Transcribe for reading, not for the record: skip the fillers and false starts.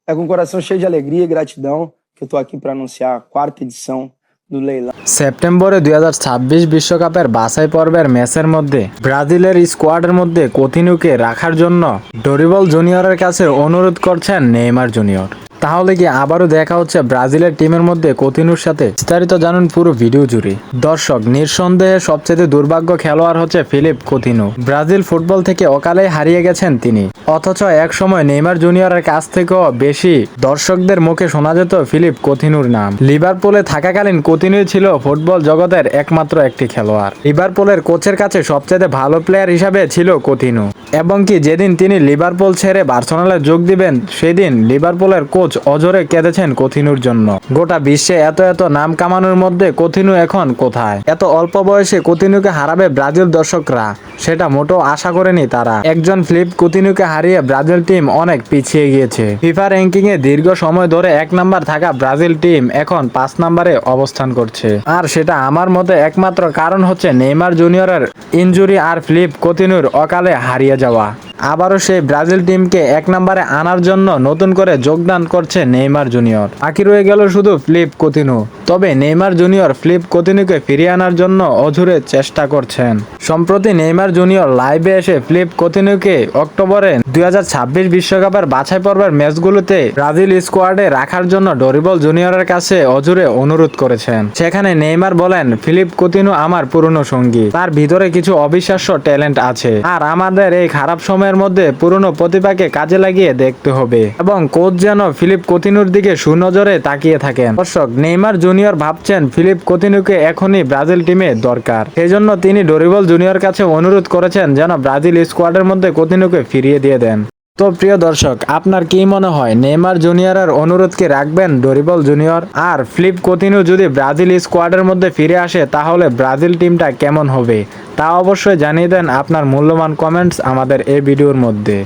É com coração cheio de alegria e gratidão que eu tô aqui para anunciar a quarta edição do leilão সেপ্টেম্বরে 2026 বিশ্বকাপের বাছাই পর্বের ম্যাচের মধ্যে ব্রাজিলের স্কোয়াডের মধ্যে কোতিনুকে রাখার জন্য ডরিবল জুনিয়রের কাছে অনুরোধ করছেন নেইমার জুনিয়র। তাহলে কি আবারও দেখা হচ্ছে ব্রাজিলের টিমের মধ্যে কোতিনুর সাথে? বিস্তারিত জানুন পুরো ভিডিও জুড়ে। দর্শক, নিঃসন্দেহে সবচেয়ে দুর্ভাগ্য খেলোয়াড় হচ্ছে ফিলিপ কোতিনু। ব্রাজিল ফুটবল থেকে অকালেই হারিয়ে গেছেন তিনি। অথচ এক সময় নেইমার জুনিয়রের কাছ থেকেও বেশি দর্শকদের মুখে শোনা যেত ফিলিপ কোতিনুর নাম। লিভারপুলে থাকাকালীন কোতিনুই ছিল ফুটবল জগতের একমাত্র একটি খেলোয়াড়। লিভারপুলের কোচের কাছে সবচেয়ে ভালো প্লেয়ার হিসাবে ছিল কোতিনু। এবং কি যেদিন তিনি লিভারপুল ছেড়ে বার্সেলোনায় যোগ দিবেন সেদিন লিভারপুলের কোচ অঝরে কেঁদেছেন কোতিনুর জন্য। গোটা বিশ্বে এত এত নাম কামানোর মধ্যে কোতিনু এখন কোথায়? এত অল্প বয়সে কোতিনুকে হারাবে ব্রাজিল দর্শকরা সেটা মোটেও আশা করেনি তারা। একজন ফিলিপ কোতিনুকে হারিয়ে ব্রাজিল টিম অনেক পিছিয়ে গিয়েছে। ফিফা র্যাঙ্কিং এ দীর্ঘ সময় ধরে 1 নাম্বার থাকা ব্রাজিল টিম এখন 5 নম্বরে অবস্থান করছে। আর সেটা আমার মতে একমাত্র কারণ হচ্ছে নেইমার জুনিয়রের ইনজুরি আর ফিলিপ কোতিনুর অকালে হারিয়ে যাওয়া। আবারও সেই ব্রাজিল টিমকে 1 নম্বরে আনার জন্য নতুন করে যোগদান করছে নেইমার জুনিয়র। বাকি রয়ে গেল শুধু ফিলিপ কোতিনু। তবে নেইমার জুনিয়র ফিলিপ কোতিনুকে ফিরিয়ে আনার জন্য অঝোরে চেষ্টা করছেন। সম্প্রতি নেইমার জুনিয়র লাইভে এসে ফিলিপ কোতিনুকে অক্টোবরে 2026 বিশ্বকাপের বাছাই পর্বের ম্যাচগুলোতে ব্রাজিল স্কোয়াডে রাখার জন্য ডরিবল জুনিয়রের কাছে অঝোরে অনুরোধ করেছেন। সেখানে নেইমার বলেন, ফিলিপ কোতিনু আমার পুরনো সঙ্গী, তার ভিতরে কিছু অবিশ্বাস্য ট্যালেন্ট আছে আর আমাদের এই খারাপ সময়ের মধ্যে পুরনো প্রতিভাকে কাজে লাগিয়ে দেখতে হবে। এবং কোচ যেন ফিলিপ কোতিনুর দিকে সুনজরে তাকিয়ে থাকেন। দর্শক, নেইমার জুনিয়র ভাবছেন ফিলিপ কোতিনুকে এখনই ব্রাজিল টিমে দরকার। সেজন্য তিনি ডরিবল জুনিয়র কাছে অনুরোধ করেছেন যেন ব্রাজিল স্কোয়াডের মধ্যে কোতিনুকে ফিরিয়ে দিয়ে দেন। তো প্রিয় দর্শক, আপনার কি মনে হয় নেইমার জুনিয়রের অনুরোধকে রাখবেন ডরিবল জুনিয়র? আর ফিলিপ কোতিনু যদি ব্রাজিল স্কোয়াডের মধ্যে ফিরে আসে তাহলে ব্রাজিল টিমটা কেমন হবে তা অবশ্যই জানিয়ে দেন আপনার মূল্যবান কমেন্টস আমাদের এই ভিডিওর মধ্যে।